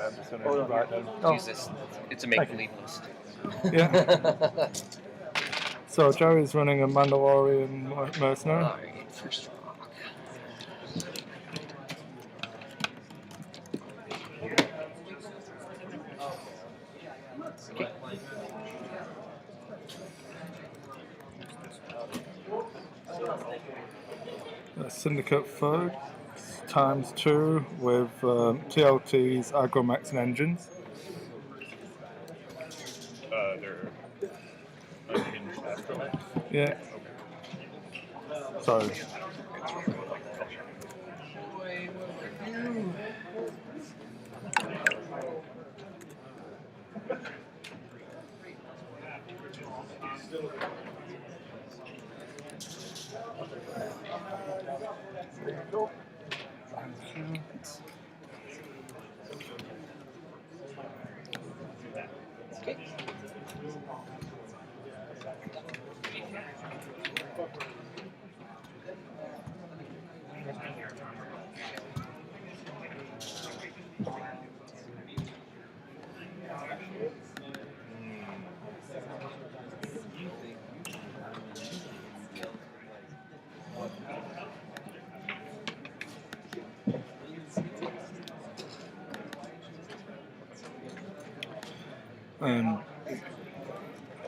I'm just going to write them. Jesus, it's a make-believe list. Yeah. So Gerry's running a Mandalorian Mercenary. Alright, first rock. Okay. Syndicate third, ×2 with TLTs, Agromech and engines. They're unhinged Agromech? Yeah. Sorry. Okay.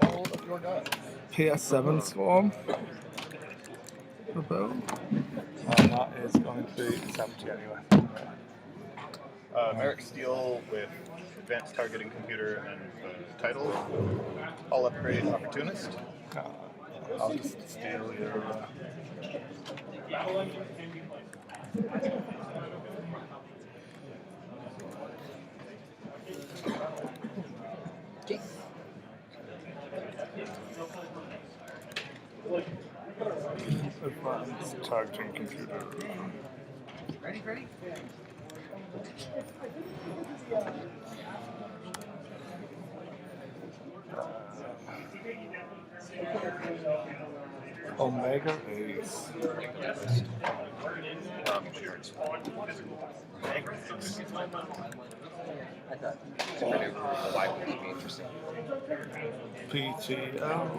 All of your guns. PS7 Swarm. And that is going to be 70 anyway. Maaike Stele with advanced targeting computer and title. All upgrade opportunist. I'll just steal your. Okay. Advanced targeting computer. Ready? Omega Ace. I thought why would it be interesting? PTL.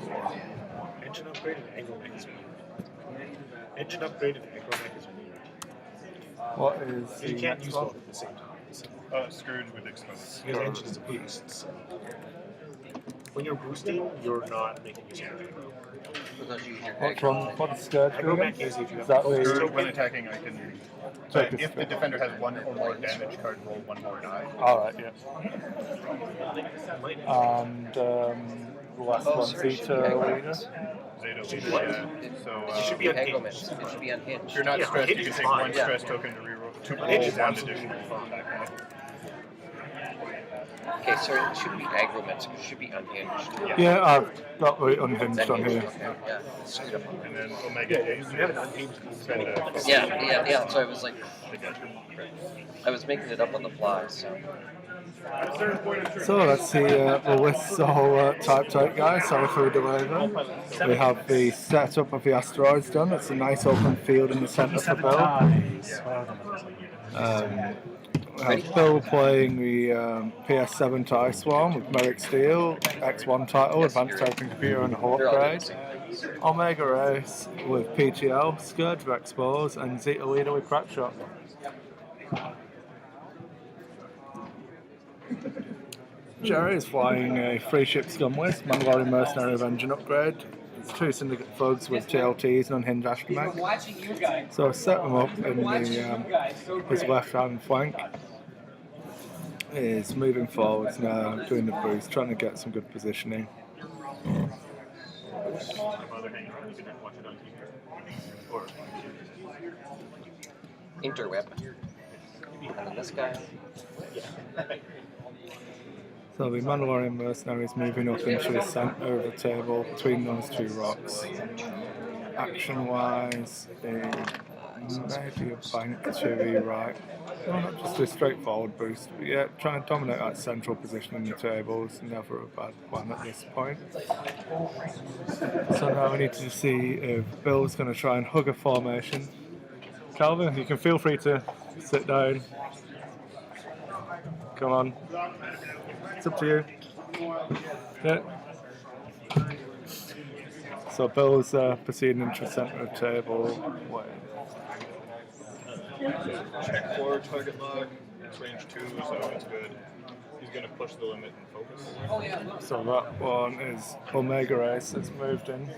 Engine upgrade and Agromech is weird. Engine upgrade and Agromech is weird. What is You the can't next use one? both at the same time. Scourge with exposed. Because engine is a boost. So when you're boosting, you're not making use of Agromech. What's wrong? What is Scourge doing? Agromech is if you have That a way- boost Scourge, when token. attacking, I can. Take a If the spin. defender has one or more damage card, roll one more die. Alright, yeah. And the last one, Zeta leader. Zeta leader, yeah. So It should be unhinged. It should be unhinged. if you're not Yeah, stressed, you unhinged can is take fine. one Yeah. stress token to reroll to roll Unhinged is one absolutely additional fine. attack. Okay, so it should be Agromech, it should be unhinged. Yeah, I've got the unhinged on here. Okay, yeah. Screwed up. And then Omega Ace. You have an unhinged Spend a Yeah. So I was like, I was making it up on the fly. So So let's see the lists all typed out, guys. Sorry for the delay there. We have the setup of the asteroids done. It's a nice open field in the centre for Bill. We have Bill playing the PS7 TIE Swarm with Maaike Stele, X1 title, Advanced Targeting Computer and Hawk Grade. Omega Ace with PTL, Scourge with Expose, and Zeta Leader with Crackshot. Gerry is flying a free ship Scum List, Mandalorian Mercenary with engine upgrade. It's 2 Syndicate thugs with TLTs and unhinged Agromech. So set them up in his left hand flank. Is moving forwards now, doing the boost, trying to get some good positioning. interweb. And then this guy. So the Mandalorian Mercenary is moving up into the centre of the table between those two rocks. Action-wise, maybe a bank to the right. No, not just a straightforward boost, but yeah, trying to dominate that central position in the table is never a bad plan at this point. So now we need to see if Bill's going to try and hug a formation. Calvin, you can feel free to sit down. Come on. It's up to you. Yeah. So Bill's proceeding into the centre of the table. Wait. Check for target lock. It's range 2, so it's good. He's going to push the limit and focus. So that one is Omega Ace that's moved in.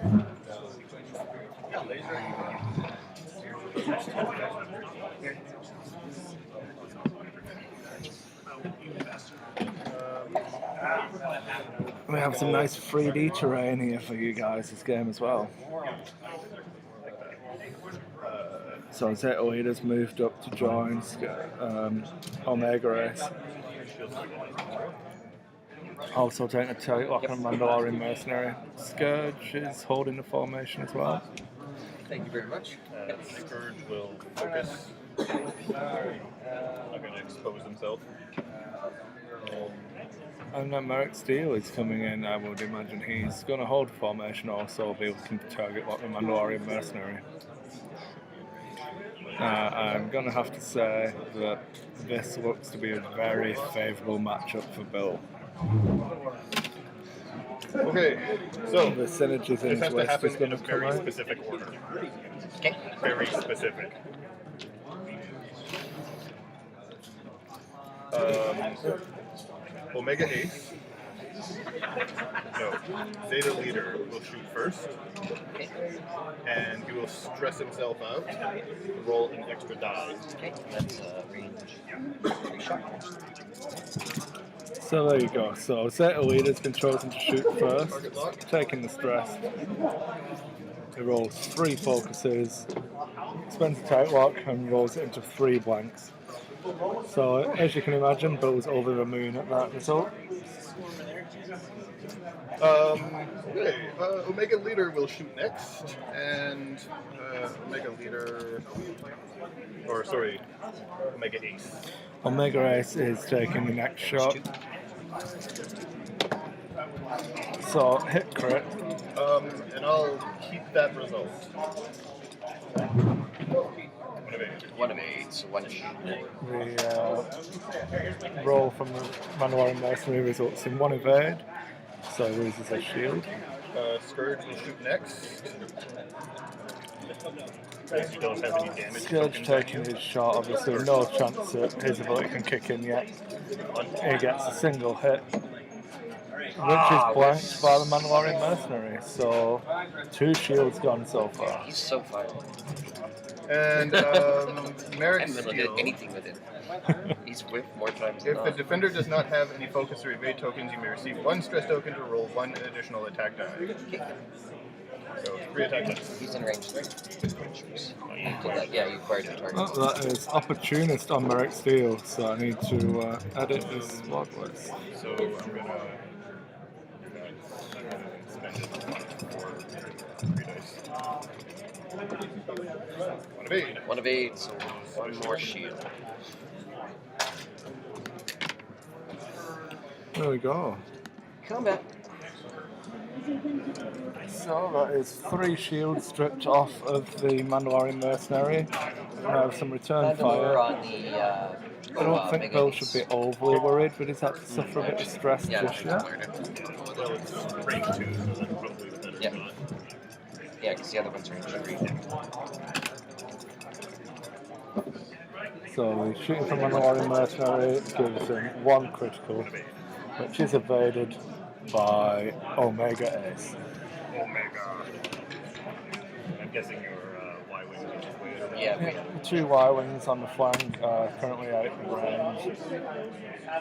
We have some nice 3D terrain here for you guys this game as well. So Zeta Leader's moved up to join Omega Ace. Also taking a take like a Mandalorian Mercenary. Scourge is holding the formation as well. Thank you very much. Scourge will focus. Not going to expose himself. And then Maaike Stele is coming in. I would imagine he's going to hold formation, also be looking to target like the Mandalorian Mercenary. I'm going to have to say that this looks to be a very favourable matchup for Bill. Okay, so The synergies in this has his to happen list is going in a to come very out. specific order. Okay. Very specific. Omega Ace. No, Zeta Leader will shoot first, and he will stress himself out, roll an extra die. Okay, that's range 3 shot. So there you go. So Zeta Leader's been chosen to shoot first, Target lock. taking the stress. He rolls 3 focuses, spends a tight lock, and rolls it into 3 blanks. So as you can imagine, Bill's over the moon at that result. Okay, Omega Leader will shoot next, and Omega Leader, or sorry, Omega Ace. Omega Ace is taking the next shot. So hit crit. And I'll keep that result. 1 of 8, so 1 to shoot. The roll from the Mandalorian Mercenary results in 1 evade, so he loses a shield. Scourge will shoot next. He doesn't have any damage. Scourge taking his shot, obviously no chance that his ability can kick in yet. He gets a single hit, which is blanked by the Mandalorian Mercenary, so 2 shields gone so far. He's so fired. And I'm Maaike gonna do Stele. anything with it. He's whipped more times than If the not. defender does not have any focus or evade tokens, you may receive 1 stress token to roll 1 additional attack die. So 3 attack dice. He's in range 3. So that, yeah, you acquired your target. Oh, that is opportunist on Maaike Stele, so I need to edit this squad list. So I'm gonna spend it for 3 dice. 1 of 8. 1 of 8, so 1 more shield. There we go. Combat. So that is 3 shields stripped off of the Mandalorian Mercenary. We have some return Mandalore fire. on the. I don't think Mega Bill Ace. should be overly worried, but he's had to suffer a bit of stress Yeah, this year. Well, it's range 2, so that's probably the better Yeah. shot. Yeah, because the other one's range 3. So he's shooting from Mandalorian Mercenary, gives him 1 critical, which is evaded by Omega Ace. Omega. I'm guessing your Y-Wing is way. Yeah, we Yeah, 2 Y-Wings on the flank, currently out in range,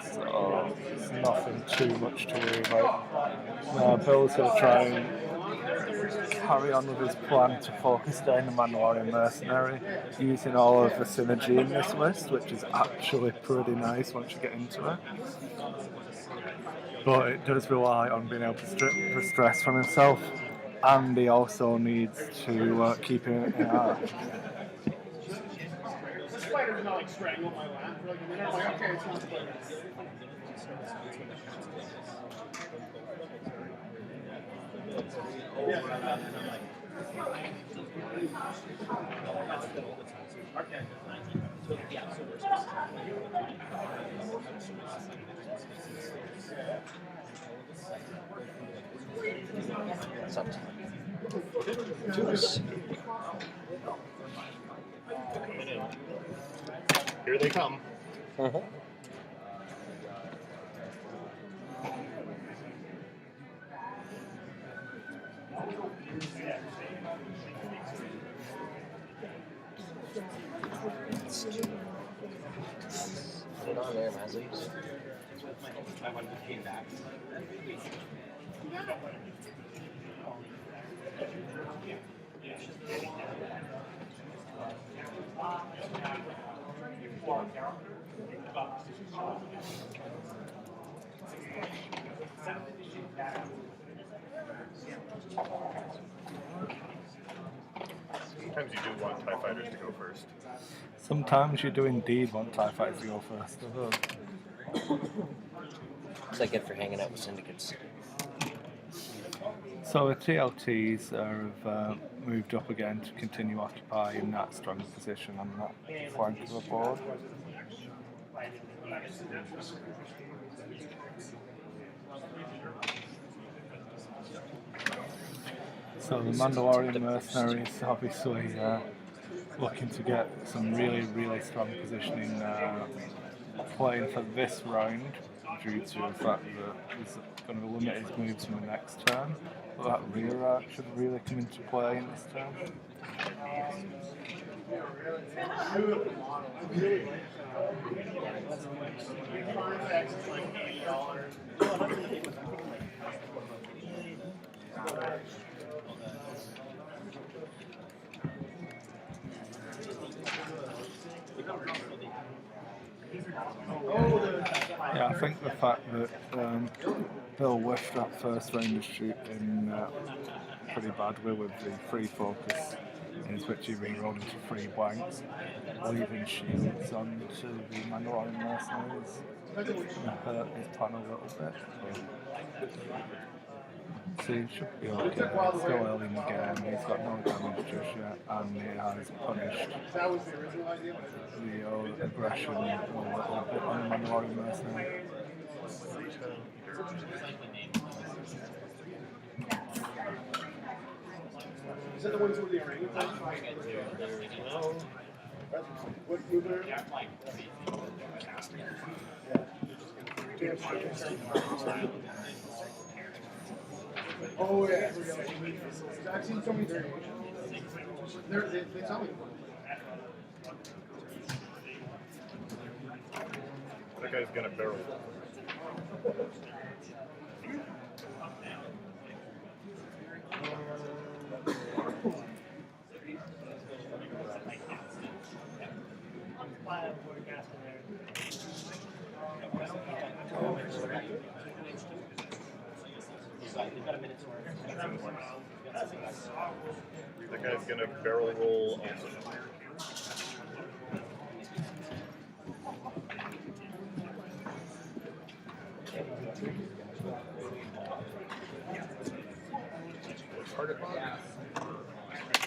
so it's nothing too much to worry about. Bill's going to try and carry on with his plan to focus down the Mandalorian Mercenary, using all of the synergy in this list, which is actually pretty nice once you get into it. But it does rely on being able to strip the stress from himself, and he also needs to keep it in eye. Spider's not like strangled my lap. They're like, okay, it's not spider. Here they come. Put it on there, Mazzies. Sometimes you do want TIE fighters to go first. Sometimes you do indeed want TIE fighters to go first. What's I get for hanging out with syndicates? So the TLTs have moved up again to continue occupying that strong position on that flank of the board. So the Mandalorian Mercenary is obviously looking to get some really strong positioning playing for this round due to the fact that he's going to limit his moves in the next turn. But that rear arc should really come into play in this turn. Yeah, I think the fact that Bill whiffed that first round of shooting pretty badly with the free focus, in which he re-rolled into 3 blanks, leaving shields onto the Mandalorian Mercenaries. Hurt his plan a little bit. So he should be okay. It's still early in the game, he's got no damage just yet, and he has punished the aggression a little bit on the Mandalorian Mercenary. Is that the ones with the orangutan? What move are Oh yeah, I've seen so many variations. They tell me. That guy's gonna barrel. That guy's gonna barrel roll also.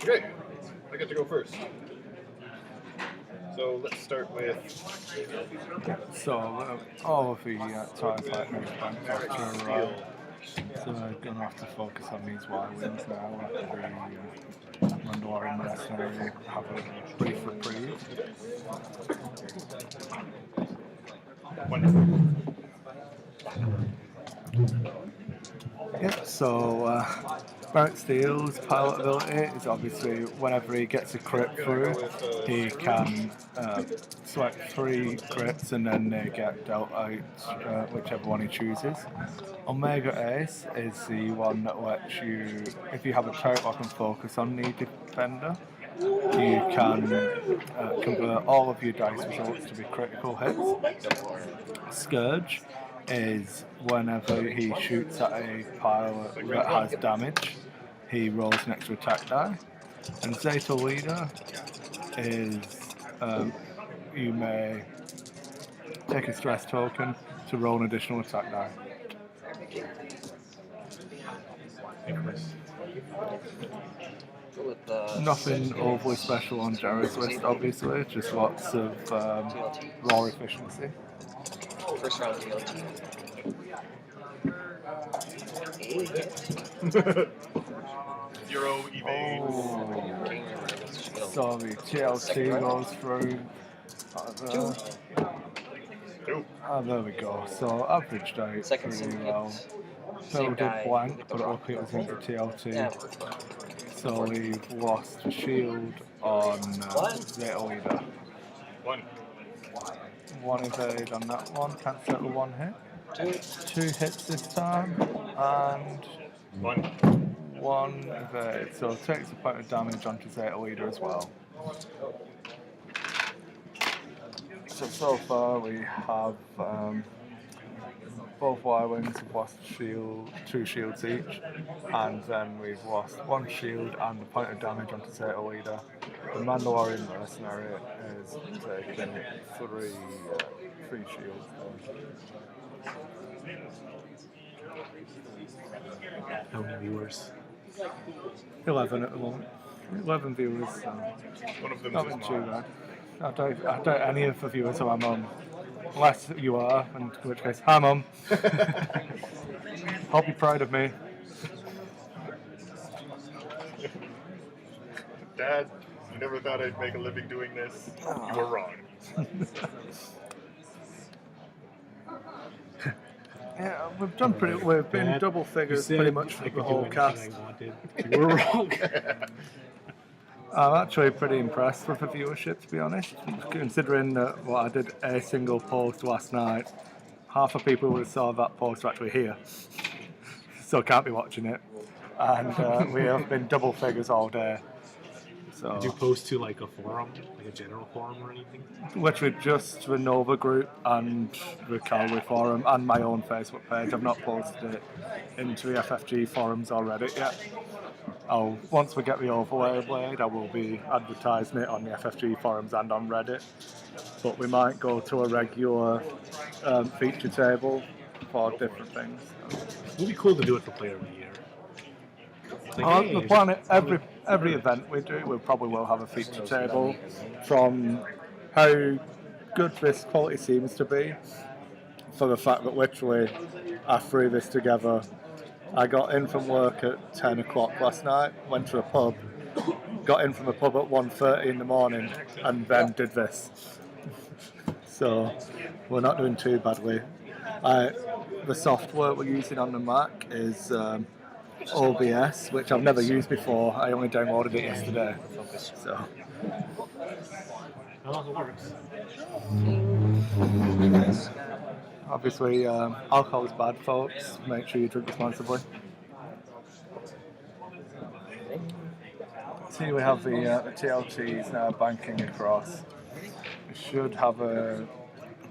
Okay, I get to go first. So let's start with. So all of the TIE fighters banked after so I'm going to have to focus on these Y-wings now after the Mandalorian Mercenary have a brief reprieve. Yep, so Maaike Stele's pilot ability is obviously whenever he gets a crit through, he can select 3 crits and then they get dealt out whichever one he chooses. Omega Ace is the one that lets you, if you have a turret lock and focus on the defender, you can convert all of your dice results to be critical hits. Scourge is whenever he shoots at a pilot that has damage, he rolls an extra attack die. And Zeta Leader is you may take a stress token to roll an additional attack die. With Nothing overly special on Gerry's list, obviously, just lots of raw efficiency. First round TLT. A hit. 0 evades. Oh, King removes shield. sorry, TLT goes through. Two. There we go. So averaged out Second pretty Syndicate. well. Same Build guy. it blank, With the but rock. lucky it was into TLT. Yeah, we're fine. So we've lost a shield on Zeta Leader. 1. One evade on that one, can't settle one hit. Two. 2 hits this time, and 1. 1 evade. So takes a point of damage onto Zeta Leader as well. So far we have both Y-Wings have lost shield, 2 shields each, and then we've lost 1 shield and a point of damage onto Zeta Leader. The Mandalorian Mercenary is taking 3 shields. How many viewers? 11 at the moment. 11 viewers. One of them Not is been his too mom. bad. I doubt any of the viewers are my mum. Unless you are, in which case, hi mum. Hope you're proud of me. Dad, I never thought I'd make a living doing this. You were wrong. Yeah, we've been Dad, double you figures said pretty much I for could the do whole anything cast. I wanted. You were wrong. I'm actually pretty impressed with the viewership, to be honest, considering that I did a single post last night. Half of people who saw that post are actually here, so can't be watching it. And we have been double figures all day. So Did you post to like a forum, like a general forum or anything? literally just the Nova group and the Calgary forum and my own Facebook page. I've not posted it into the FFG forums or Reddit yet. Once we get the overlay blade, I will be advertising it on the FFG forums and on Reddit. But we might go to a regular feature table for different things. It would be cool to do it for Player of the Year. Like, hey, The plan, every event we do, we probably will have a feature table from how good this quality seems to be, for the fact that literally I threw this together. I got in from work at 10 o'clock last night, went to a pub, got in from the pub at 1:30 in the morning, and then did this. So we're not doing too badly. The software we're using on the Mac is OBS, which I've never used before. I only downloaded it yesterday. So how long it works? obviously, alcohol is bad, folks. Make sure you drink responsibly. See, we have the TLTs now banking across. We should have a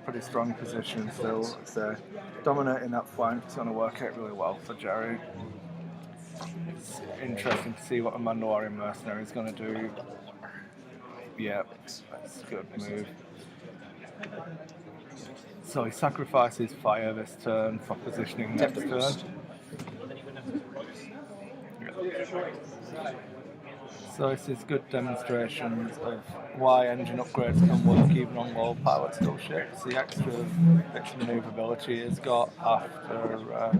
pretty strong position still. So dominating that flank is going to work out really well for Gerry. It's interesting to see what a Mandalorian Mercenary is going to do. Yeah, that's a good move. So he sacrifices fire this turn for positioning next turn. So this is good demonstrations of why engine upgrades can work even on low powered still ships. The extra bits of manoeuvrability it's got after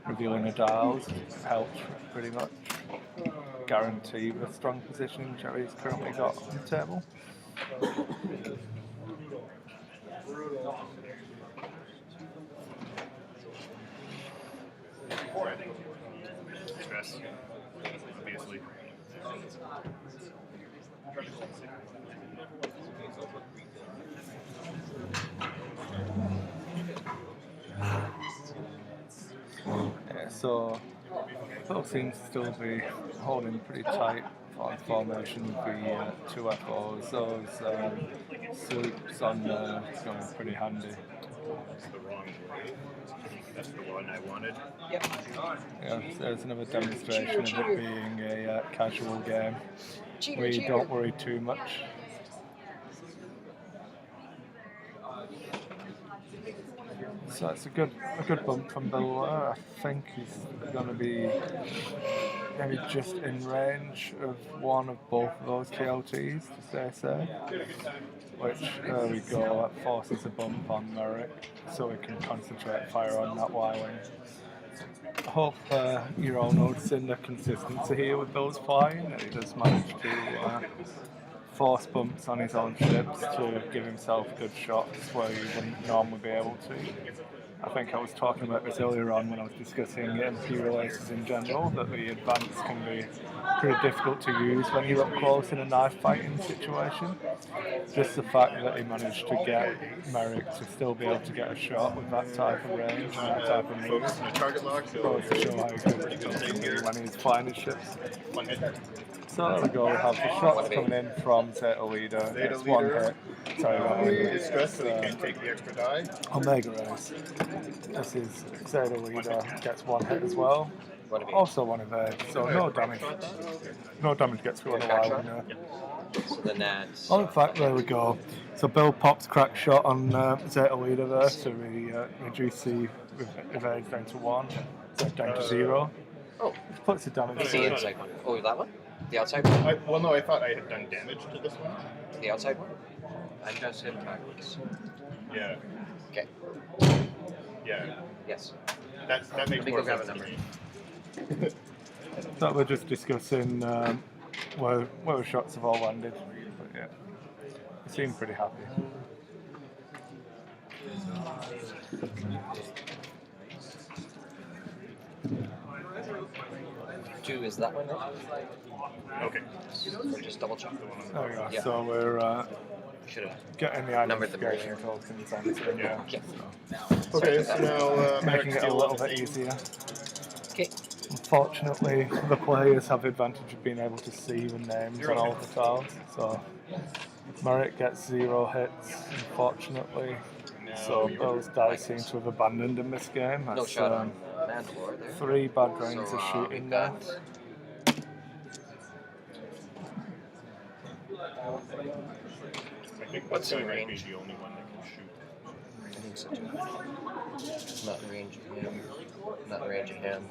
revealing the dials helps pretty much guarantee the strong position Gerry's currently got on the table. Stress, obviously. Yeah, so both seems to still be holding pretty tight on formation with the 2 FOs. Those suits on there is going pretty handy. That's the wrong one. That's the one I wanted. Yep. Yeah, so there's another demonstration of it being a casual game. Cheater, We cheater. don't worry too much. So it's a good bump from Bill. I think he's going to be maybe just in range of one of both of those KLTs to stay safe. Which, there we go, that forces a bump on Merrick, so we can concentrate fire on that Y-wing. I hope you all noticing the consistency here with those flying, that he does manage to force bumps on his own ships to give himself good shots where he wouldn't normally be able to. I think I was talking about this earlier on when I was discussing Imperial Aces in general, that the advance can be pretty difficult to use when you look close in a knife fighting situation. Just the fact that he managed to get Merrick to still be able to get a shot with that type of range and that type of move Focus on the target lock, so goes to show how good he can be when he's flying his ships. So there we go, we have the shots coming in from Zeta Leader. Zeta It's one Leader. hit. Sorry, that one. He's stressed, so he can't take the extra die. Omega Race. This is Zeta Leader, gets one hit as well. One of each. Also one evade, so no damage. No damage gets through on a while now. So then that's. Oh, in fact, there we go. So Bill pops crack shot on Zeta Leader there to reduce the evade down to 1, so down to 0. Oh, Puts the damage what's the through. inside one? Oh, that one? The outside one? Well, no, I thought I had done damage to this one. The outside one? I just hit backwards. Yeah, Okay. yeah. Yes. That makes Let me more go grab sense a to number. me. So we're just discussing where the shots have all landed. But yeah, they seem pretty happy. Two is that one, right? Okay. Or just double check. There we go. Yeah. So we're Should have. getting the Numbered them identification earlier. tokens answered. Yeah. Yeah. Okay, so now Making it a little bit easier. Okay. Unfortunately, the players have the advantage of being able to see the names on all the tiles. So Merrick gets 0 hits, unfortunately. So those dice seem to have abandoned in this game. No That's shot on Mandalore there. 3 bad rounds So, of shooting we've there. got I think What's this in guy might be range? the only one that can shoot. I think so too. Not in range of him. Not in range of him.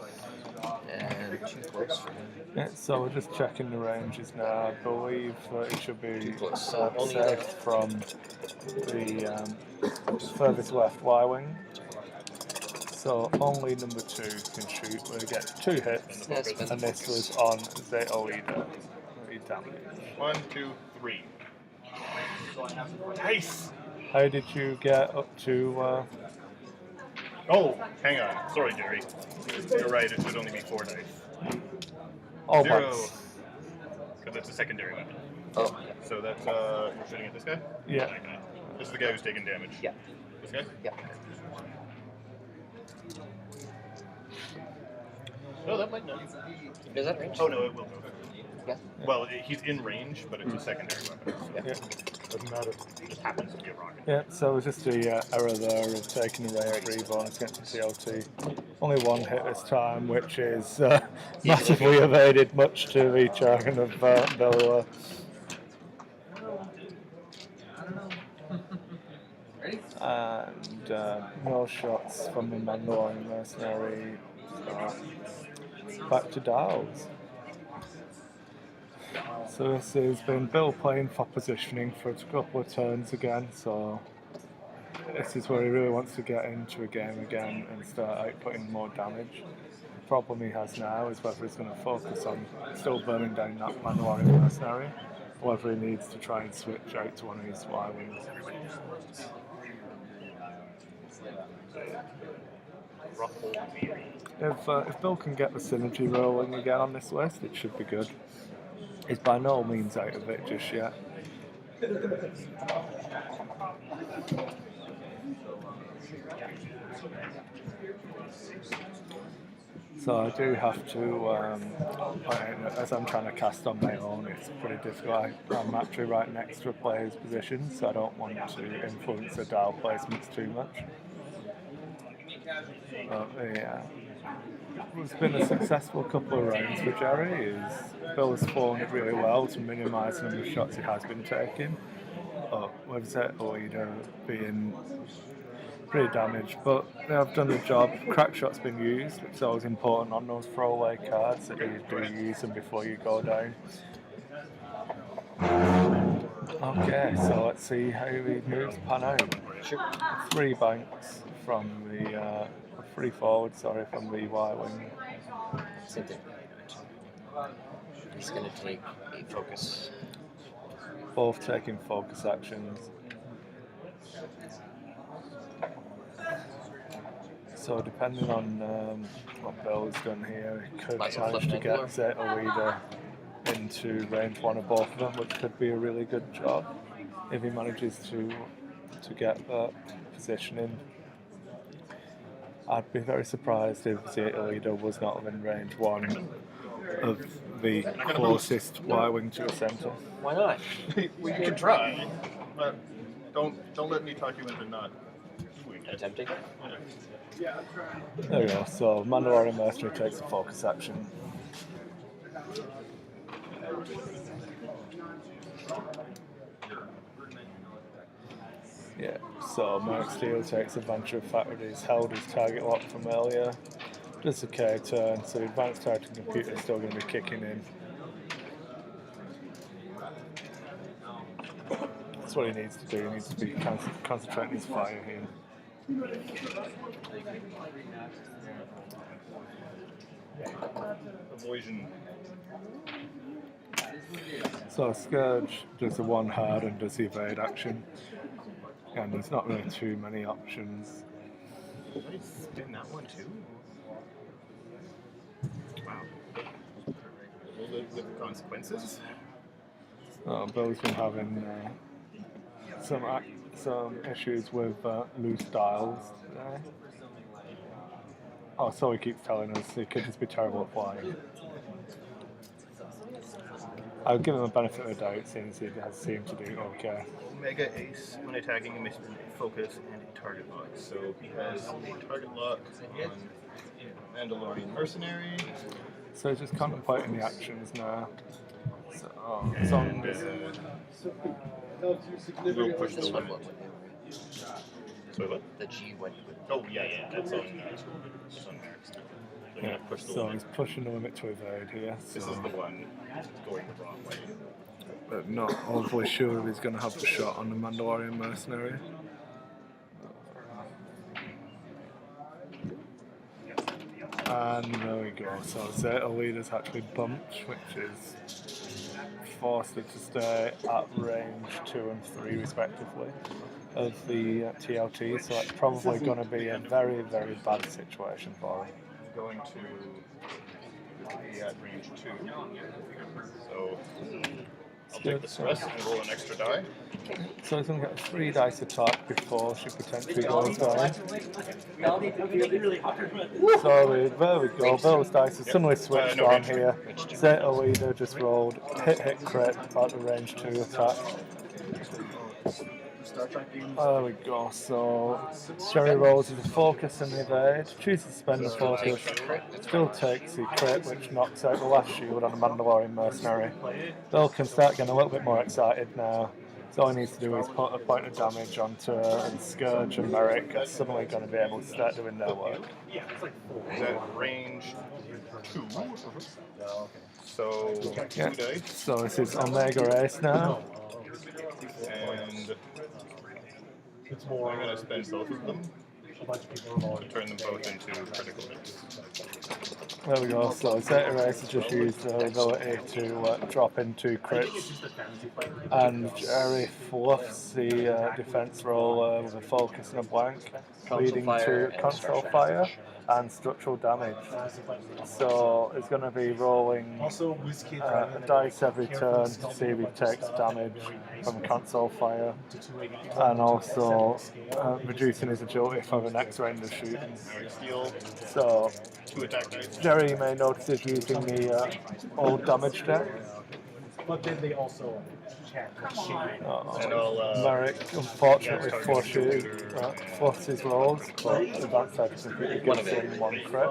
And too close for him. Yeah, so we're just checking the ranges now. I believe that it should be Too close. Only safe the- from the furthest left Y-wing. So only number 2 can shoot. We get 2 hits, Yes, but- and this was on Zeta Leader. 3 damage. 1, 2, 3. Nice! How did you get up to? Oh, hang on. Sorry, Gerry. You're right. It should only be 4 dice. Oh, 0. once. Because it's a secondary weapon. Oh, So that's you're shooting at this guy. Yeah. That guy. This is the guy who's taking damage. yeah. This guy. Yeah. No, that might not. Is that range? Oh no, it will go. Yeah. Well, he's in range, but it's a secondary weapon. Yeah. Yeah. Doesn't matter. It just happens to be a rocket. Yeah, so it was just the error there of taking the range 3 bonus against the TLT. Only 1 hit this time, which is massively evaded, much to the chagrin of Bill. And no shots from the Mandalorian Mercenary. So back to Dials. So this has been Bill playing for positioning for a couple of turns again, so this is where he really wants to get into a game again and start outputting more damage. The problem he has now is whether he's going to focus on still burning down that Mandalorian Mercenary, or whether he needs to try and switch out to one of his Y-wings. If Bill can get the synergy rolling again on this list, it should be good. He's by no means out of it just yet. So I do have to, as I'm trying to cast on my own, it's pretty difficult. I'm actually right next to a player's position, so I don't want to influence the dial placements too much. But yeah, it's been a successful couple of rounds for Gerry. Bill's fallen it really well to minimise the number of shots he has been taking. But with Zeta Leader being pretty damaged, but they have done the job. Crack shot's been used, which is always important on those throwaway cards that you do use them before you go down. Okay, so let's see how these moves pan out. Sure. 3 banks from the 3 forwards, sorry, from the Y wing. Same thing. He's going to take a focus. Both taking focus actions. So depending on what Bill's done here, he could Might manage to flip get Zeta leader into range 1 of both of them, which could be a really good job if he manages to get that positioning. I'd be very surprised if Zeta leader was not within range 1 of the closest Y-wing to a centre. Why not? We can try, but don't let me talk you into not doing it. Attempting? There we go, so Mandalorian Mercenary takes a focus action. Yeah, so Maaike Stele takes advantage of the fact that he's held his target lock from earlier. Just a K turn, so the advanced targeting computer is still going to be kicking in. That's what he needs to do, he needs to be concentrating his fire here. Avoision. So Scourge does the 1 hard and does the evade action. And there's not really too many options. Did I spin that one too? Wow. We'll live with the consequences. Bill's been having some issues with loose dials today. Oh, so he keeps telling us he could just be terrible at flying. I'll give him the benefit of the doubt since he has seemed to do okay. Mega Ace, when attacking, you must focus and a target lock. So he has a target lock on Mandalorian Mercenary. So he's just contemplating the actions now. So, as long as We'll push the This one limit. went with it. So what? The G went with it. Oh, yeah, that's on there. It's on there. So I'm yeah, gonna push the so limit. he's pushing the limit to evade here. This So is the one going the wrong way. but not overly sure if he's going to have the shot on the Mandalorian Mercenary. And there we go. So Zeta leader's actually bumped, which is forced it to stay at range 2 and 3 respectively of the TLT. So that's probably going to be a very, very bad situation for him. Going to be at range 2. So I'll take the stress and roll an extra die. So he's going to get a 3 dice attack before she potentially goes down. So there we go, those dice are suddenly switched no, on range here. Zeta leader just rolled hit crit at the range 2 attack. There we go, so Gerry rolls with a focus and evade, chooses to spend the focus, still takes the crit which knocks out the last shield on the Mandalorian Mercenary. Bill can start getting a little bit more excited now. So all he needs to do is put a point of damage onto her, and Scourge and Merrick are suddenly going to be able to start doing their work. Is at range 2. So 2 Yeah. dice. So this is Omega Ace now. And It's I'm more going to spend both of them a bunch of people to turn them both into critical hits. There we go, so Zeta Ace has just used the ability to drop into crits, and Gerry fluffs the defense roll with a focus and a blank, leading to console fire and structural damage. So it's going to be rolling also whiskey a dice every turn to see if he takes damage from console fire, and also reducing his agility for the next round of shooting. Maaike Stele, So 2 attack dice. Gerry may notice is using the old damage deck. but then they also chat And I'll Merrick unfortunately fluffs his rolls, but advanced targeting gives him 1 crit,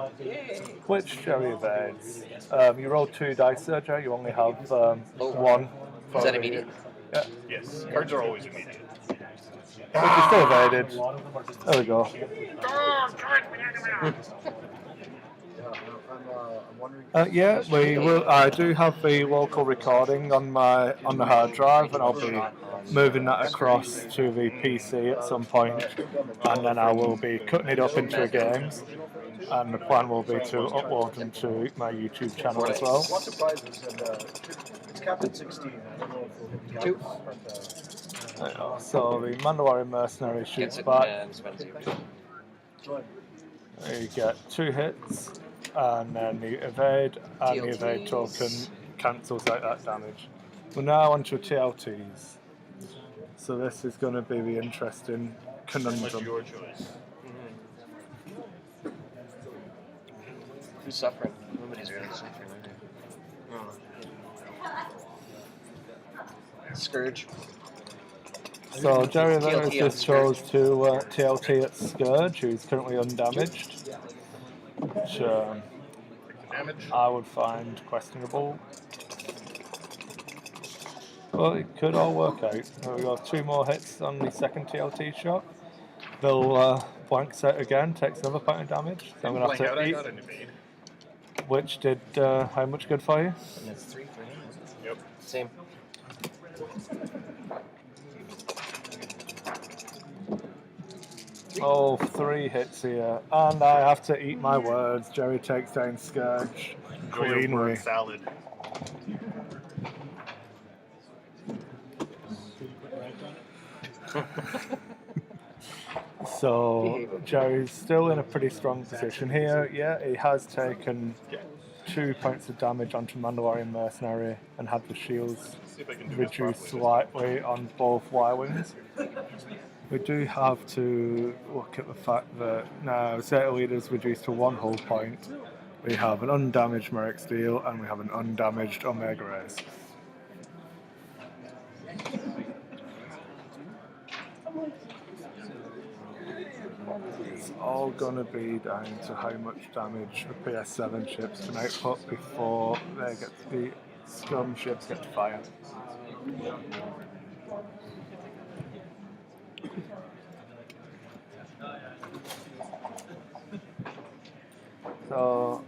which Gerry evades. You roll 2 dice there, Gerry, you only have 1. Is that immediate? Yeah. Yes, cards are always immediate. Which is still evaded. There we go. Yeah, we will. I do have the local recording on the hard drive, and I'll be moving that across to the PC at some point, and then I will be cutting it up into games. And the plan will be to upload them to my YouTube channel as well. It's Captain 16. I don't know if we'll So the Mandalorian Mercenary shoots back. You get 2 hits, and then the evade and the evade token cancels out that damage. We're now onto TLTs. So this is going to be the interesting conundrum. Your choice. Who's suffering? Nobody's really suffering. Scourge. So Gerry then just chose to TLT at Scourge, who's currently undamaged, which I would find questionable. But it could all work out. We've got 2 more hits on the second TLT shot. They'll blanks out again, takes another point of damage. So I'm going to have to eat. Which did how much good for you? And that's 3 for him. Yep. Same. Oh, 3 hits here. And I have to eat my words. Gerry takes down Scourge. Cleanly. Salad. So Gerry's still in a pretty strong position here. Yeah, he has taken 2 points of damage onto Mandalorian Mercenary and had the shields reduced slightly on both Y-Wings. We do have to look at the fact that now Zeta Leader's reduced to 1 hull point. We have an undamaged Maaike Stele and we have an undamaged Omega Race. It's all going to be down to how much damage the PS7 ships can output before they get the Scum ships get to fire. So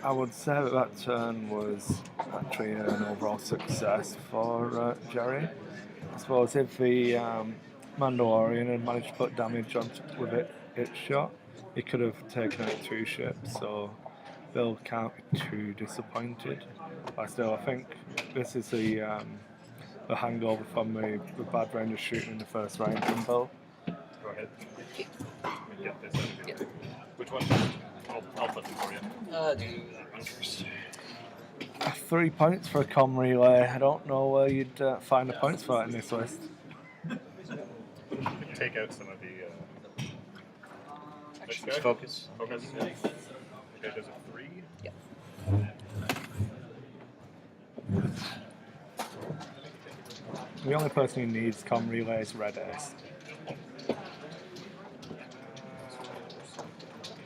I would say that turn was actually an overall success for Gerry. I suppose if the Mandalorian had managed to put damage on with its shot, he could have taken out 2 ships, so Bill can't be too disappointed. But still, I think this is the hangover from the bad round of shooting in the first round from Bill. Go ahead. Let me get this out of here. Which one? I'll put it for you. Do that one first. 3 points for a comm relay. I don't know where you'd find the points for that in this list. Take out some of the. Actions focus. Focus. Okay, does a 3? Yeah. The only person who needs comm relay is Red Ace.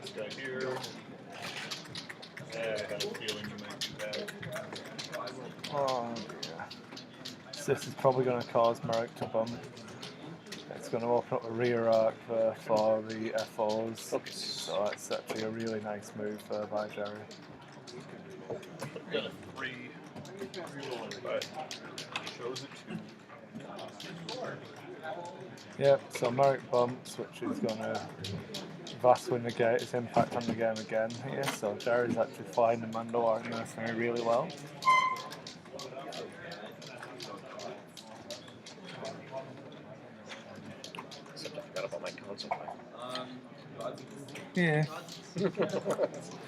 This guy here. Yeah, I had a feeling you might do that. Oh dear. This is probably going to cause Maaike to bump. It's going to open up a rear arc for the FOs. Focus. So that's actually a really nice move by Gerry. Got a 3. But shows a 2. Yep, so Maaike bumps, which is going to vastly negate his impact on the game again here. So Gerry's actually flying the Mandalorian Mercenary really well. Except I forgot about my console. Yeah.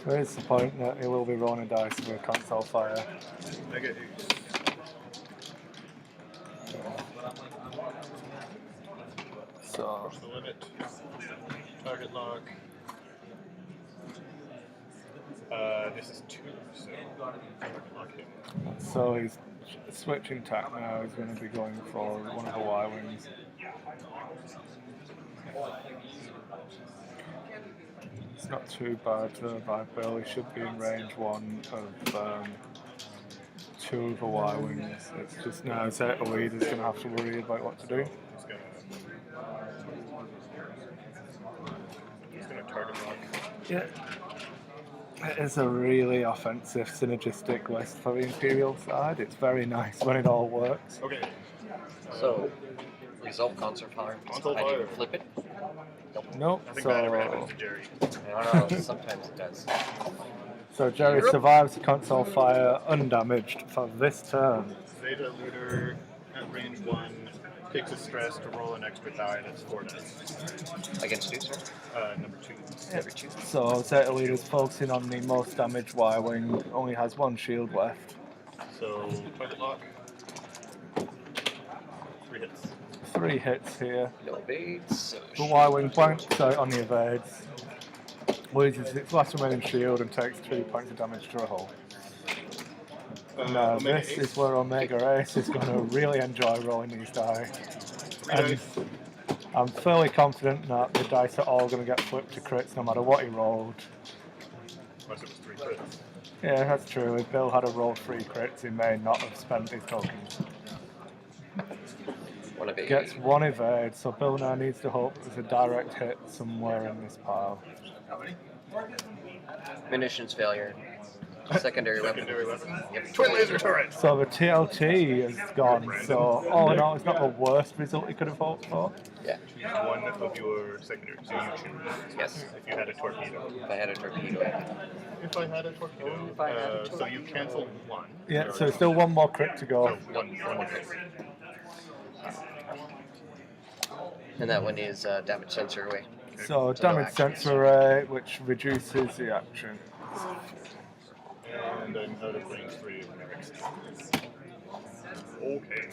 There is the point that he will be rolling dice with a console fire. Mega Ace. So Push the limit. Target lock. This is 2, so target lock him. So he's switching tack now. He's going to be going for one of the Y-Wings. It's not too bad by Bill. He should be in range 1 of two of the Y-Wings. It's just now Zeta leader's going to have to worry about what to do. He's gonna target lock. Yeah. It is a really offensive, synergistic list for the Imperial side. It's very nice when it all works. Okay. So, result console fire. Console I didn't fire. flip it. Nope. Nothing bad ever happens to Gerry. I don't know. Sometimes it does. So Gerry survives the console fire undamaged for this turn. Zeta leader at range 1 takes a stress to roll an extra die that's 4 dice. Against who, sir? Number 2. Number 2. So Zeta leader's focusing on the most damaged Y-Wing, only has one shield left. So, target lock. 3 hits. 3 hits here. No evades. So The Y-Wing blanks out on the evades, loses its last remaining shield and takes 2 points of damage to a hull. Now Omega this Ace. is where Omega Ace is going to really enjoy rolling these die. 3 And dice. I'm fairly confident that the dice are all going to get flipped to crits no matter what he rolled. Unless it was 3 crits. Yeah, that's true. If Bill had a rolled 3 crits, he may not have spent his tokens. one evade. Gets 1 evade, so Bill now needs to hope there's a direct hit somewhere in this pile. Munitions failure. Secondary weapon. Secondary weapon. Yep. Twin laser turret! So the TLT is gone, so all in all, it's not the worst result he could have hoped for. Yeah. Choose one of your secondary, so you choose. Yes. If you had a torpedo. If I had a torpedo. If I had a torpedo. So you canceled 1. Yeah, so still 1 more crit to go. So one crit. And that one is damage sensor away. So So no damage action. sensor array, which reduces the action. And I'm out of range 3 of Merrick's. Okay.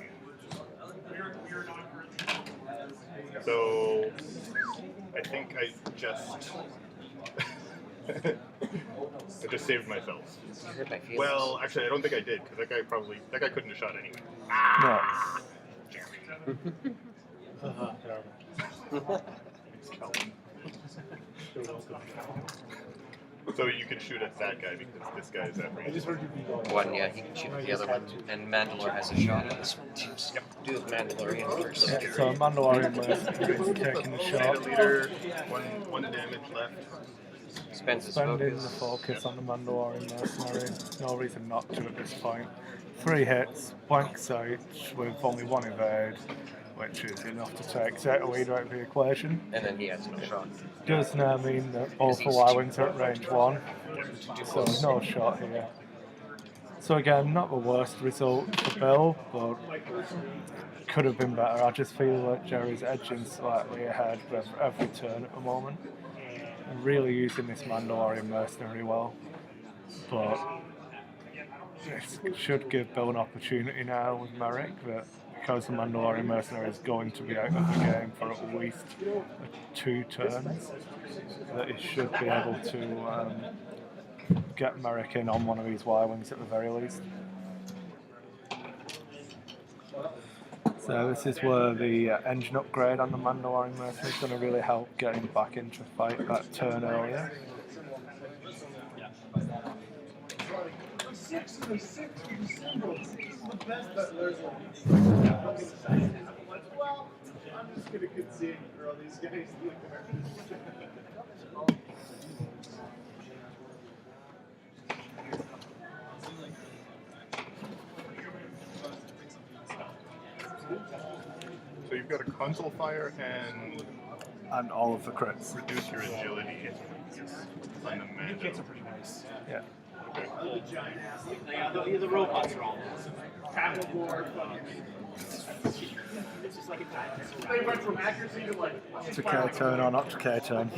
So I think I just I just saved myself. You hurt my feelings. Well, actually I don't think I did, because that guy couldn't have shot anyway. No. So you can shoot at that guy because this guy is at I range. just heard you be going. one, yeah, he can shoot at the other one. And Mandalore has a shot at this one too. So do the Mandalorian first. Yeah, so Mandalorian Mercenary is taking the Zeta shot, leader, one damage left. Spends his spending the focus. focus on the Mandalorian Mercenary. No reason not to at this point. 3 hits, blank sight with only 1 evade, which is enough to take Zeta leader out of the equation. And then he has no shot. Does now mean that both the Y-Wings are at range 1, so no shot here. So again, not the worst result for Bill, but could have been better. I just feel that Gerry's edging slightly ahead with every turn at the moment. And really using this Mandalorian Mercenary well. But this should give Bill an opportunity now with Merrick, that because the Mandalorian Mercenary is going to be out of the game for at least 2 turns, that he should be able to get Merrick in on one of these Y-Wings at the very least. So this is where the engine upgrade on the Mandalorian Mercenary is going to really help get him back into fight that turn earlier. 6 of the 6 symbols. This is the best that there's one. Well, I'm just gonna concede for all these guys. So you've got a console fire and all of the crits. reduce your agility on the Mando. Kids are pretty nice. Yeah. The robots are all. It's just like a dinosaur. They went from accuracy to like. To K turn or not to K turn.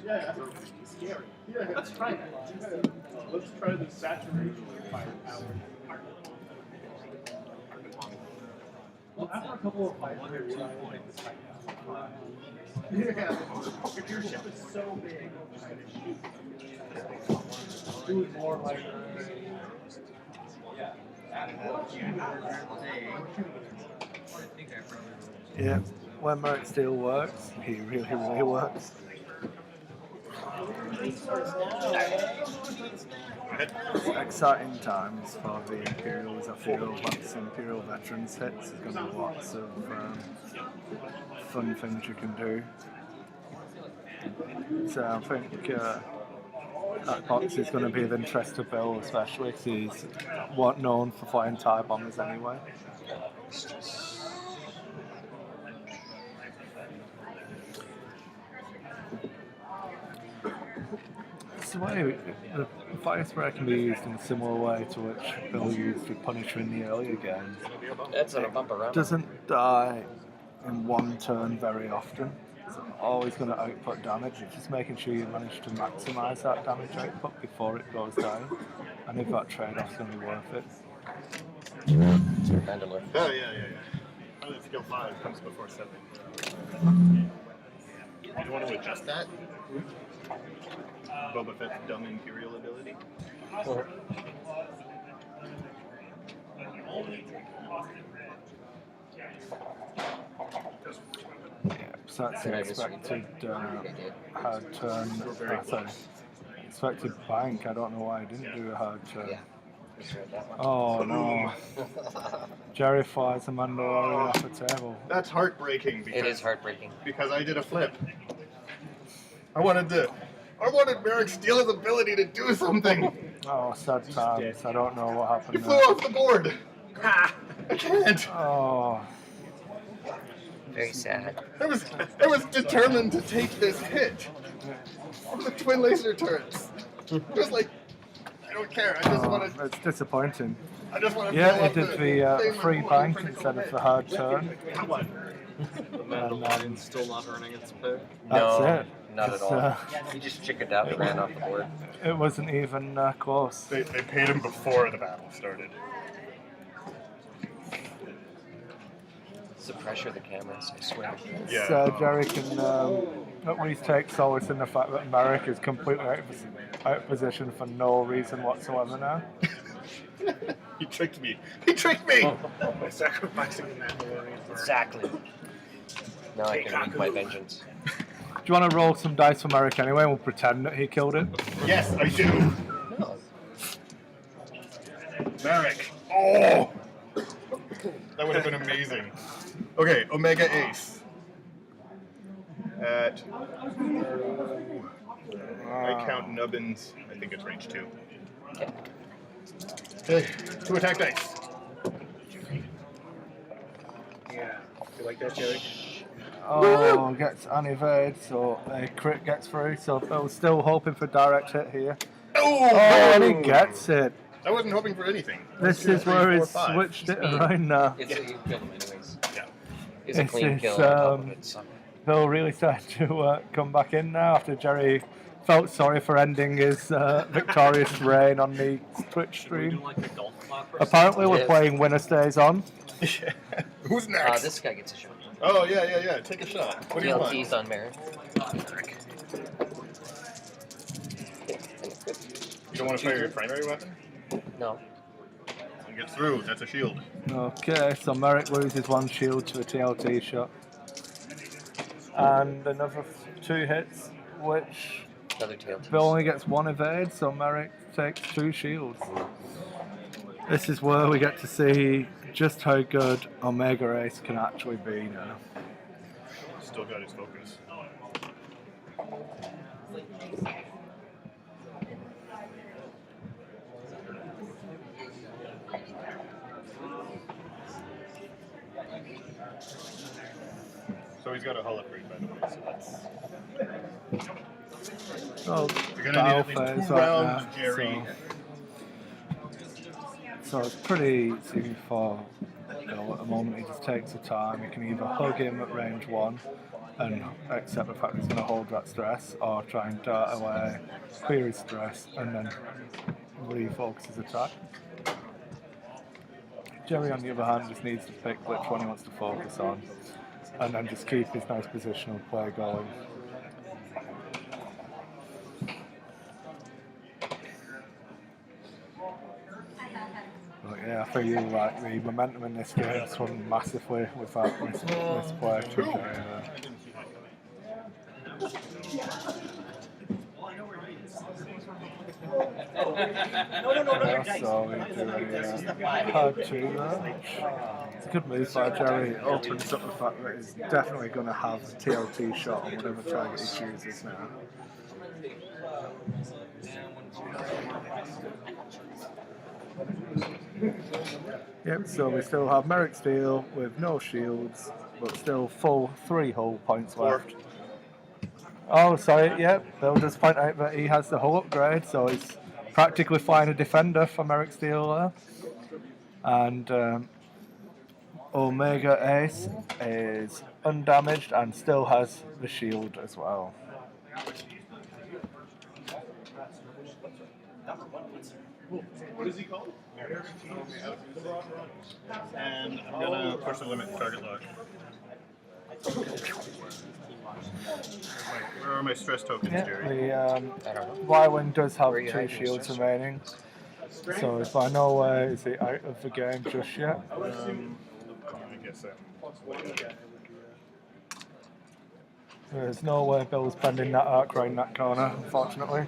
Yeah, scary. Yeah, let's try that. Let's try the saturation of firepower. Well, after a couple of fights, yeah. If your ship is so big, it's just gonna shoot. Do it more like. Yeah, when Maaike Stele works, he really works. Exciting times for the Imperials. I feel once Imperial Veterans hits, there's going to be lots of fun things you can do. So I think that box is going to be of interest to Bill, especially because he's known for flying TIE bombers anyway. The way the Firesprey can be used in a similar way to which Bill used with Punisher in the earlier games. That's on a bump around. Doesn't die in one turn very often. It's always going to output damage. It's just making sure you manage to maximise that damage output before it goes down. And if that trade-off's going to be worth it. Mandalorian. Oh, yeah. Oh, the skill 5 comes before 7. You want to adjust that? Boba Fett's dumb Imperial ability? Yeah, so that's the expected hard turn. Sorry, expected bank. I don't know why I didn't do a hard turn. Yeah. Oh no. Gerry flies a Mandalorian off the table. That's heartbreaking. Because, It is heartbreaking. Because I did a flip. I wanted Maaike Stele's ability to do something. Oh, sad times. I don't know what He happened flew there. off the board. I can't. Oh, Very sad. I was determined to take this hit on the twin laser turrets. It was like, I don't care. I just want to. it's disappointing. I just want to. Yeah, it did the free bank instead of the hard turn. The Mandalorian's still not earning its pay. That's No, it. not at It's, all. He just chickened out and ran off the board. It wasn't even close. They paid him before the battle started. It's the pressure of the cameras, I swear. Yeah. So Gerry can at least take solace in the fact that Maaike is completely out of position for no reason whatsoever now. He tricked me. He tricked me. By sacrificing the Mandalorian for Exactly. Now I can wreak my vengeance. Do you want to roll some dice for Maaike anyway and we'll pretend that he killed it? Yes, I do. No. Maaike. Oh! That would have been amazing. Okay, Omega Ace. At... I count nubbins. I think it's range 2. Okay. Okay, 2 attack dice. Yeah. You like that, Gerry? Oh, gets an evade, so a crit gets through, so Bill's still hoping for direct hit here. Oh! Oh, and he gets it. I wasn't hoping for anything. This 1, 2, is 3, where 4, he's 5. switched it Speed. around now. It's you kill him anyways. Yeah. It's a This clean is, kill on top of it. So. Bill really started to come back in now after Gerry felt sorry for ending his victorious reign on the Twitch stream. Like the golf clap or Apparently we're Yes. playing Winner Stays On. Who's next? This guy gets a shot. Oh, yeah. Take a shot. What do you want? TLT's on Merrick. You don't want to fire your primary weapon? No. It gets through. That's a shield. Okay, so Merrick loses 1 shield to a TLT shot. And another 2 hits, which Another TLT. Bill only gets 1 evade, so Merrick takes 2 shields. This is where we get to see just how good Omega Ace can actually be now. Still got his focus. So he's got a holocrate, by the way, so that's... So, You're gonna battle need at least phase 2 right rounds, now, Gerry. so it's pretty easy for Bill at the moment. He just takes the time. You can either hug him at range 1 and accept the fact that he's going to hold that stress, or try and dart away, clear his stress, and then refocus his attack. Gerry, on the other hand, just needs to pick which one he wants to focus on, and then just keep his nice positional play going. But yeah, I feel like the momentum in this game swung massively with that misplay from Gerry there. Yeah, so we do a hard 2 there. It's a good move by Gerry. It opens up the fact that he's definitely going to have a TLT shot on whatever target he chooses now. Yep, so we still have Maaike Stele with no shields, but still full 3 hull points left. Oh, sorry, yep, they'll just point out that he has the hull upgrade, so he's practically flying a defender for Maaike Stele there. And Omega Ace is undamaged and still has the shield as well. What is he called? And I'm gonna push the limit target lock. Where are my stress tokens, Gerry? The Y-Wing does have 2 shields remaining, so by no way is he out of the game just yet. I guess There's no way Bill's bending that arc around that corner, unfortunately.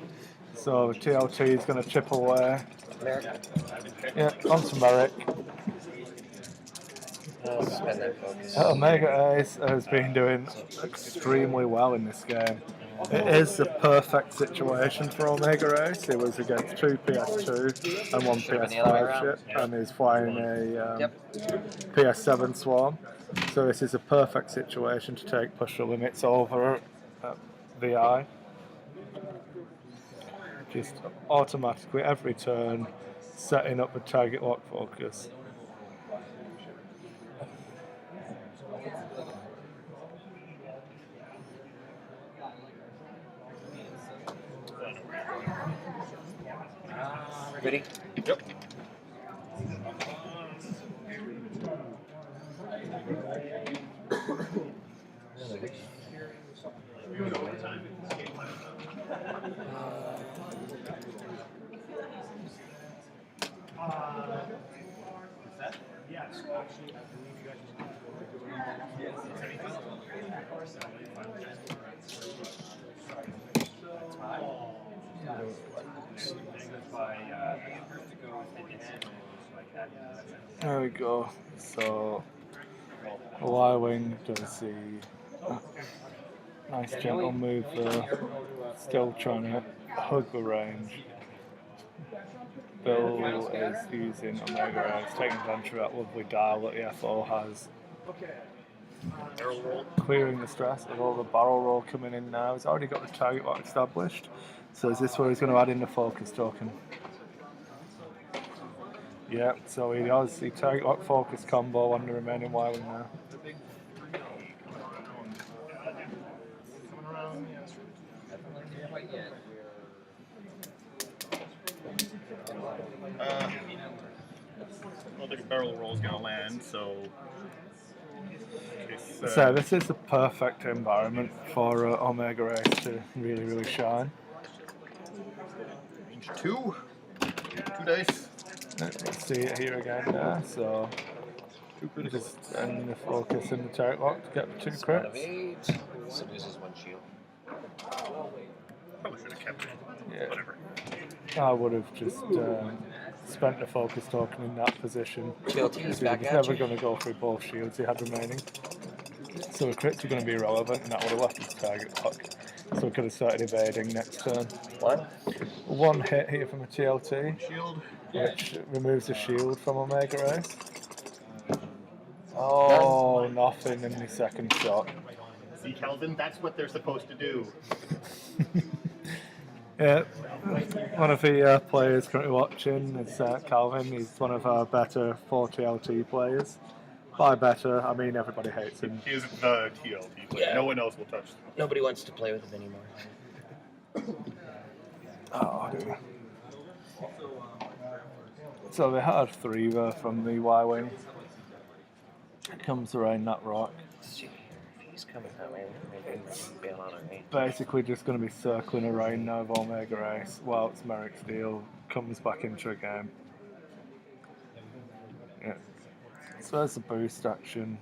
So TLT is going to chip away. Yeah, on to Maaike. Spend that focus. Omega Ace has been doing extremely well in this game. It is the perfect situation for Omega Ace. It was against 2 PS2 and 1 PS5 ship, and he's flying a PS7 Swarm. So this is a perfect situation to take push the limits over VI. Just automatically every turn setting up the target lock focus. Ready? Yep. Yes, actually, I believe you guys There we go. So Y-Wing does the nice gentle move there. Still trying to hug the range. Bill is using Omega Ace, taking advantage of that lovely dial that the FO has. Barrel roll. Clearing the stress with all the barrel roll coming in now. He's already got the target lock established. So is this where he's going to add in the focus token? Yeah, so he has the target lock focus combo on the remaining Y-Wing now. I don't think a barrel roll is going to land, so... So this is the perfect environment for Omega Ace to really shine. Range 2. 2 dice. Let's see it here again now, so just end the focus in the turret lock to get the 2 crits. 8. So loses 1 shield. Probably should have kept it. Yeah. Whatever. I would have just spent the focus token in that position. TLT is He back was at never you. going to go through both shields he had remaining. So the crits are going to be irrelevant, and that would have left his target lock. So we could have started evading next turn. 1 hit here from a TLT, Shield. which removes the shield from Omega Ace. Oh, nothing in the second shot. See, Calvin, that's what they're supposed to do. Yeah, one of the players currently watching is Calvin. He's one of our better 4 TLT players. By better, I mean everybody hates him. He is the TLT player. Yeah. No one else will touch him. Nobody wants to play with him anymore. Oh dear. So they had 3 there from the Y-Wing. It comes around that rock. See, if he's coming that way, maybe bail on me. Basically just going to be circling around now of Omega Ace whilst Maaike Stele comes back into the game. Yeah. So there's the boost action.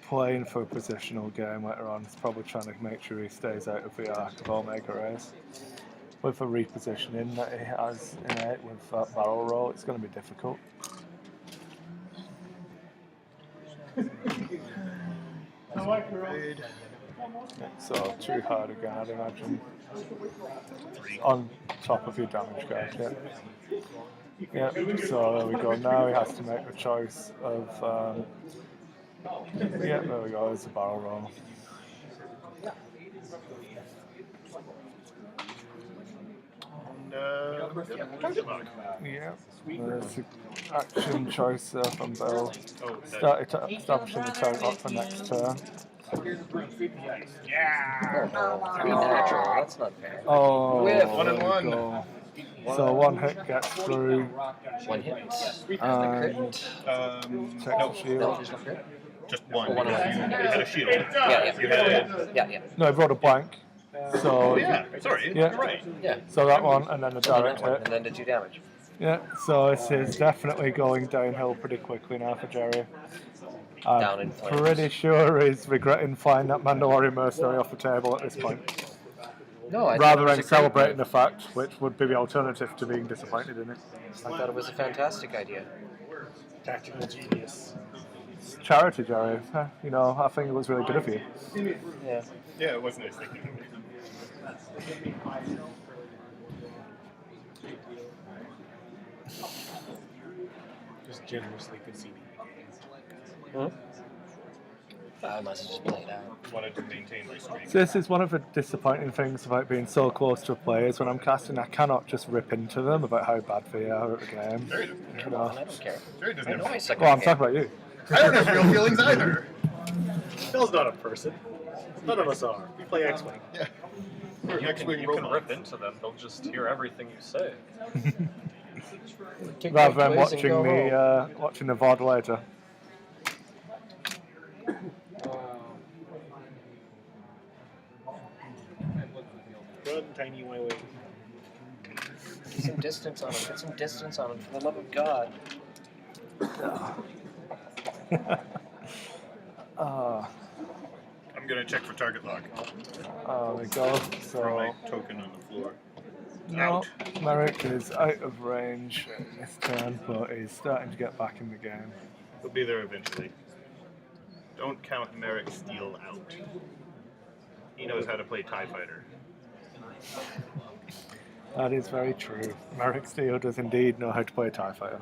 Playing for a positional game later on. He's probably trying to make sure he stays out of the arc of Omega Ace. with the repositioning that he has in it with that barrel roll, it's going to be difficult. So 2 hard again, I'd imagine. On top of your damage card, yeah. So there we go. Now he has to make the choice of. Yeah, there we go. It's a barrel roll. Target lock. Yeah. There's an action choice there from Bill. Oh, Started establishing the target lock for next turn. Yeah. Oh, 3 natural. That's not fair. Oh, Whiff. 1 and there we 1. go. So 1 hit gets through. 1 hit. And No, check the shield. No, there's no crit. just 1. One. You had a shield. Yeah, You had. yeah. No, I brought a blank. So Oh, yeah, sorry. Yeah. You're right. Yeah. so that one, and then the direct And hit. then the 2 damage. Yeah, so this is definitely going downhill pretty quickly now for Gerry. Down in I'm flames. pretty sure he's regretting flying that Mandalorian Mercenary off the table at this point. No, I thought it Rather was than a great celebrating the move. fact, which would be the alternative to being disappointed in it. I thought it was a fantastic idea. Tactical genius. It's charity, Gerry. You know, I think it was really good of you. Yeah. Yeah, it was nice thinking of it. Just generously conceding. I must have just played out. Wanted to maintain my streak. So this is one of the disappointing things about being so close to players. When I'm casting, I cannot just rip into them about how bad they are at the game. Jerry doesn't care. You know. And I don't care. Jerry doesn't I know I have. suck Well, at I'm the talking game. about you. I don't have real feelings either. Phil's not a person. None of us are. We play X-Wing. Yeah. We're You X-Wing can robots. rip into them, they'll just hear everything you say. Take Rather my than quiz and go home. watching the VOD later. Run, tiny way. Get some distance on him. Get some distance on him, for the love of God. I'm gonna check for target lock. There we go. Throw my So token on the floor. no, Out. Merrick is out of range this turn, but he's starting to get back in the game. He'll be there eventually. Don't count Maaike Stele out. He knows how to play TIE Fighter. That is very true. Maaike Stele does indeed know how to play TIE Fighter.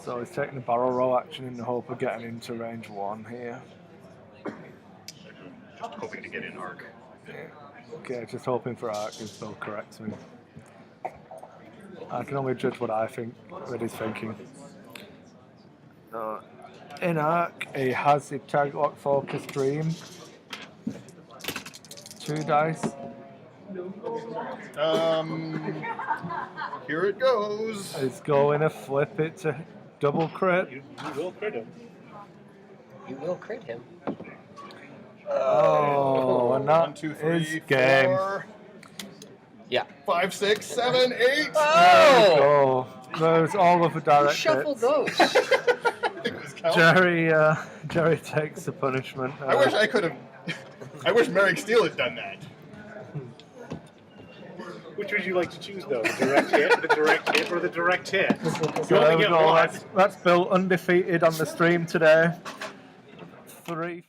So he's taking the barrel roll action in the hope of getting into range 1 here. Just hoping to get in arc. Yeah. Okay, just hoping for arc is Bill corrects me. I can only judge what I think that he's thinking. In arc, he has the target lock focus dream. 2 dice. Here it goes. He's going to flip it to double crit. You will crit him. You will crit him. Oh, and that 1, 2, 3, is game. 4, Yeah. 5, 6, 7, 8. Oh! Oh, there's all of the Who direct shuffled hits. those? Jerry takes the punishment. I wish I could have. I wish Maaike Stele had done that. Which would you like to choose, though? The direct hit, or the direct hit? So there we go. That's Bill undefeated on the stream today. 3